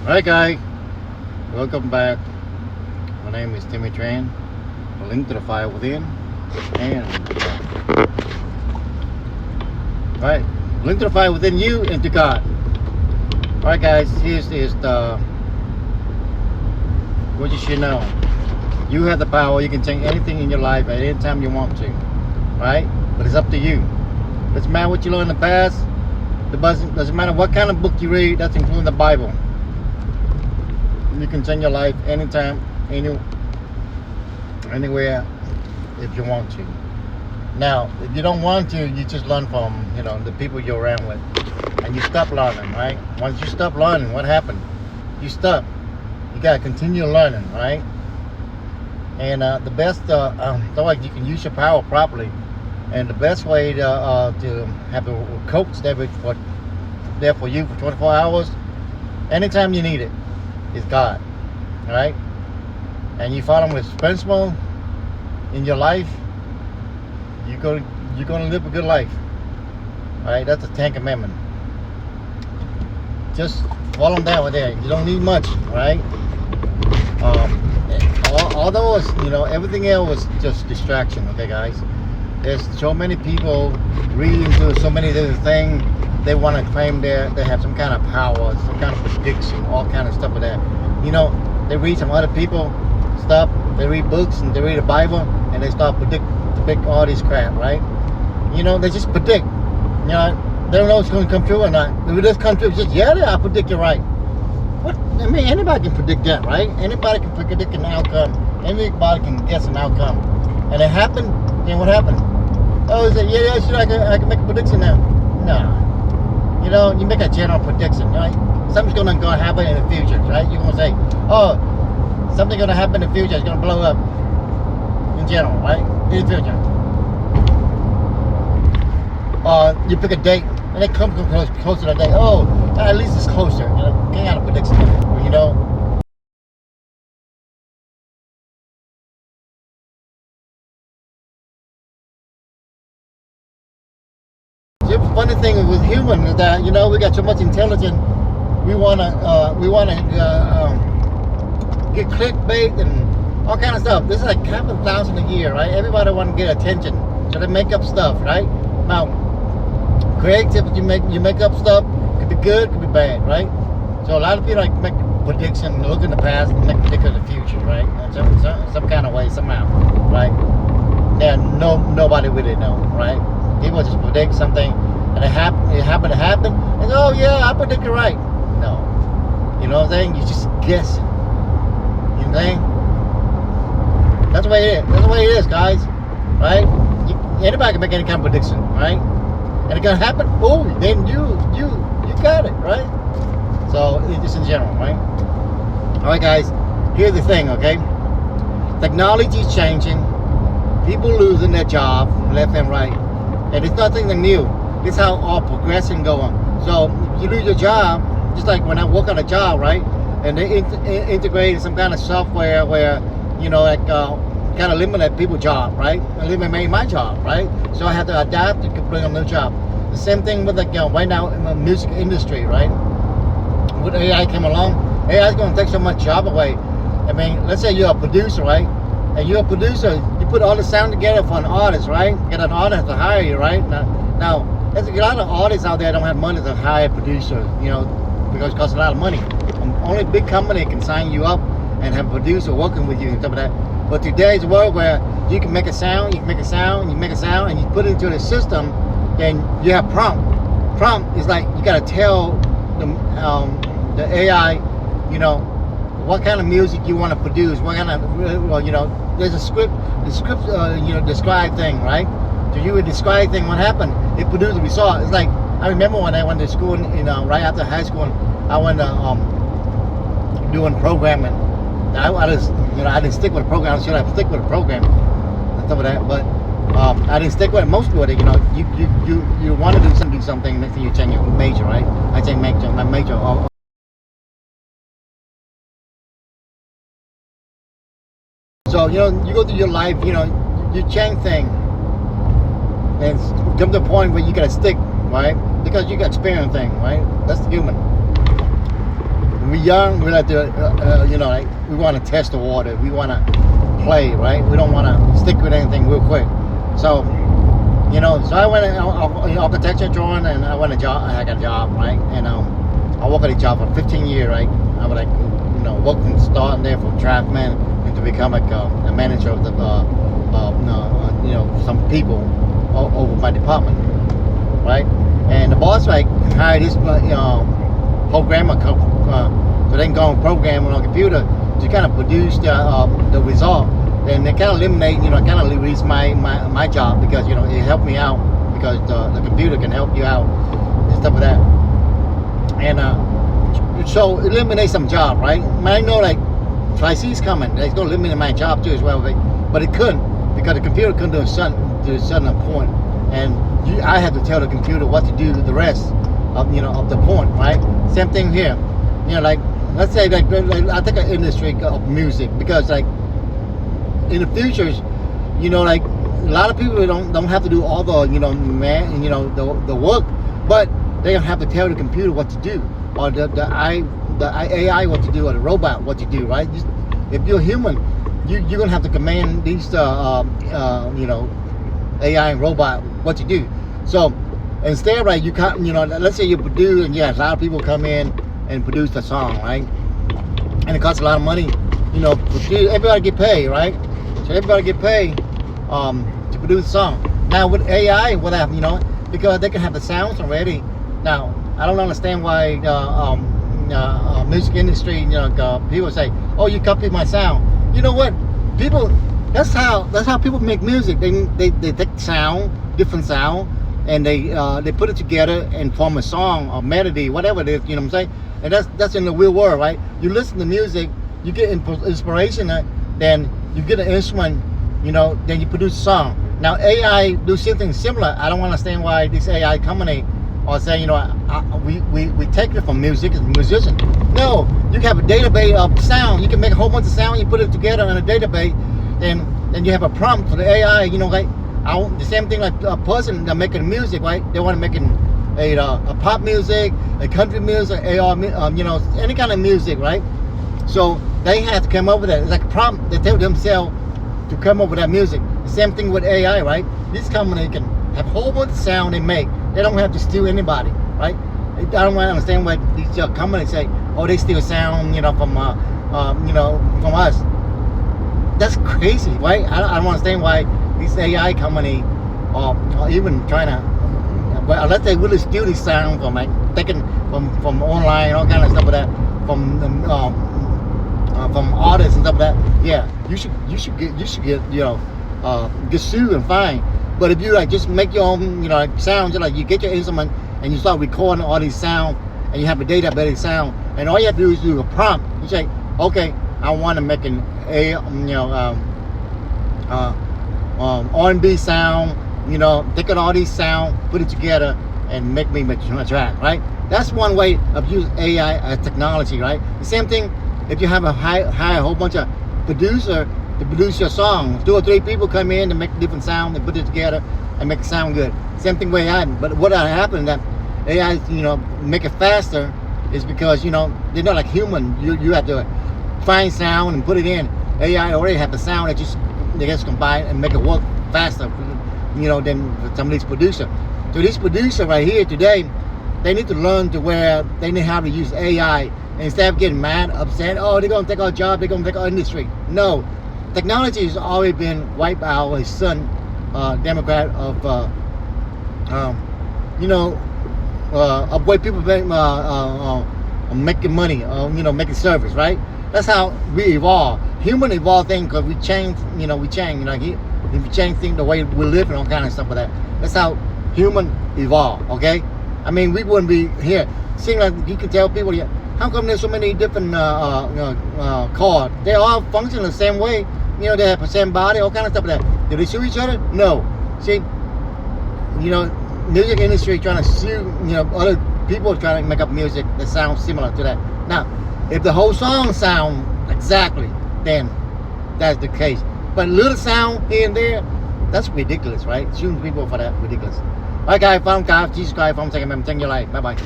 Alright guys, welcome back. My name is Timmy Tran. A link to the fire within. And alright, link to the fire within you and to God. Alright guys, here's the what you should know. You have the power, you can change anything in your life at any time you want to. Right? But it's up to you. Doesn't matter what you learned in the past. It doesn't matter what kind of book you read, that's including the Bible. You can change your life anytime, anywhere, if you want to. Now, if you don't want to, you just learn from the people you're around with, and you stop learning, right? Once you stop learning, what happened? You stop. You gotta continue learning, right? And the best, you can use your power properly, and the best way to have a coach there for you for 24 hours, anytime you need it, is God. All right? And you follow His principle in your life, you're gonna live a good life. All right? That's the 10 Commandments. Just follow them down there. You don't need much, right? Although it's, everything else is just distraction. Okay, guys. There's so many people reading into so many different things. They want to claim they have some kind of power, some kind of prediction, all kind of stuff like that. They read some other people stuff. They read books and they read the Bible and they start predict all this crap, right? They just predict. They don't know if it's going to come true or not. If it does come true, it's just I predict it right. What? I mean, anybody can predict that, right? Anybody can predict an outcome. Anybody can guess an outcome. And it happened. Then what happened? Oh, is it? Yeah, sure. I can make a prediction now. No. You make a general prediction, right? Something's gonna happen in the future, right? You're gonna say, oh, something's gonna happen in the future. It's gonna blow up in general, right? In the future. You pick a date, and it comes closer to the date. Oh, at least it's closer. Kind of prediction, The funny thing with human is that we got so much intelligence. We wanna get clickbait and all kind of stuff. This is like half a thousand a year, right? Everybody want to get attention, so they make up stuff, right? Now, creativity, you make up stuff. Could be good, could be bad, right? So a lot of people make prediction, look in the past, and make prediction of the future, right? Some kind of way, somehow, right? And nobody really know, right? People just predict something, and it happened to happen, and oh yeah, I predicted right. No, you know what I'm saying? You just guessing. You know what I'm saying? That's the way it is. That's the way it is, guys. Right? Anybody can make any kind of prediction, right? And it's gonna happen. Oh, then you got it, right? So it's just in general, right? All right, guys. Here's the thing, okay? Technology is changing. People losing their job left and right. And it's nothing new. This is how all progression going. So if you lose your job, just like when I work on a job, right? And they integrated some kind of software where, kind of eliminate people's job, right? Eliminate my job, right? So I have to adapt to bring a new job. The same thing with right now in the music industry, right? With AI came along, AI is going to take so much job away. I mean, let's say you're a producer, right? And you're a producer, you put all the sound together for an artist, right? Get an artist to hire you, right? Now there's a lot of artists out there that don't have money to hire a producer, because it costs a lot of money. Only big company can sign you up and have a producer working with you and stuff like that. But today's world where you can make a sound, and you put it into the system, then you have prompt. Prompt is like you gotta tell the AI, what kind of music you want to produce, what kind of, there's a script, describe thing, right? So you would describe thing, what happened, it produced a result. It's like, I remember when I went to school, right after high school, I went doing programming. I didn't stick with a program. I should have stick with a program and stuff like that, but I didn't stick with it. Most with it, you want to do something, next thing you change your major, right? I changed my major. So you go through your life, you change things, and come to a point where you gotta stick, right? Because you got experience thing, right? That's the human. when we're young, we like to, like we want to test the water. We want to play, right? We don't want to stick with anything real quick. So, so I went in architecture drawing, and I went a job. I got a job, right? And I worked at a job for 15 years, right? I would work from starting there from draftman and to become like a manager of the, some people over my department, right? And the boss hired this programmer, so they can go and program on a computer to kind of produce the result. Then they kind of eliminate, kind of release my job, because it helped me out, because the computer can help you out and stuff like that. And so eliminate some job, right? I know Tri-C's coming, it's going to eliminate my job too as well, but it couldn't, because the computer couldn't do a certain point, and I had to tell the computer what to do to the rest of the point, right? Same thing here, let's say I take an industry of music, because in the futures, a lot of people don't have to do all the the work, but they don't have to tell the computer what to do, or the AI what to do, or the robot what to do, right? If you're human, you're gonna have to command these AI and robot what to do. So instead, right, you can't, let's say you produce, and a lot of people come in and produce the song, right? And it costs a lot of money, everybody get paid, right? So everybody get paid to produce a song. Now with AI, what happened, because they can have the sounds already. Now, I don't understand why music industry, people say, oh, you copied my sound. You know what? People, that's how people make music. They take sound, different sound, and they put it together and form a song or melody, whatever it is, you know what I'm saying? And that's in the real world, right? You listen to music, you get inspiration, then you get an instrument, then you produce a song. Now AI do something similar. I don't understand why this AI company are saying, we take it from music as a musician. No, you can have a database of sound. You can make a whole bunch of sound, you put it together in a database, then you have a prompt for the AI, the same thing like a person that making music, right? They want to make a pop music, a country music, any kind of music, right? So they have to come up with that. It's like a prompt. They tell themselves to come up with that music. The same thing with AI, right? This company can have a whole bunch of sound they make. They don't have to steal anybody, right? I don't understand why these companies say, oh, they steal sound, from us. That's crazy, right? I don't understand why these AI company are even trying to, well, unless they really steal this sound from taken from online, all kind of stuff like that, from artists and stuff like that. Yeah, you should get get sued and fined. But if you just make your own sound, just like you get your instrument and you start recording all these sound, and you have a database sound, and all you have to do is do a prompt. You say, okay, I want to make an R&B sound, take all these sound, put it together, and make a track, right? That's one way of using AI technology, right? The same thing if you have hire a whole bunch of producer to produce your song. 2 or 3 people come in to make different sound and put it together and make it sound good. Same thing with AI. But what happened that AI, make it faster is because, they're not like human. You have to find sound and put it in. AI already have the sound they just combine and make it work faster, than some of these producers. So this producer right here today, they need to learn to where they know how to use AI. And instead of getting mad, upset, oh, they're going to take our job, they're going to take our industry. No, technology has always been wiped out. His son, Democrat of, of way people making money, making service, right? That's how we evolve. Human evolve thing because we change, we change, if you change things the way we live and all kind of stuff like that. That's how human evolve, okay? I mean, we wouldn't be here. Seeing like you can tell people, how come there's so many different cars? They all function the same way. They have the same body, all kind of stuff like that. Do they sue each other? No. See, music industry trying to sue, other people trying to make up music that sounds similar to that. Now, if the whole song sound exactly, then that's the case. But a little sound here and there, that's ridiculous, right? Suing people for that, ridiculous. All right, guys, if I'm God, Jesus Christ, if I'm taking your life. Bye-bye.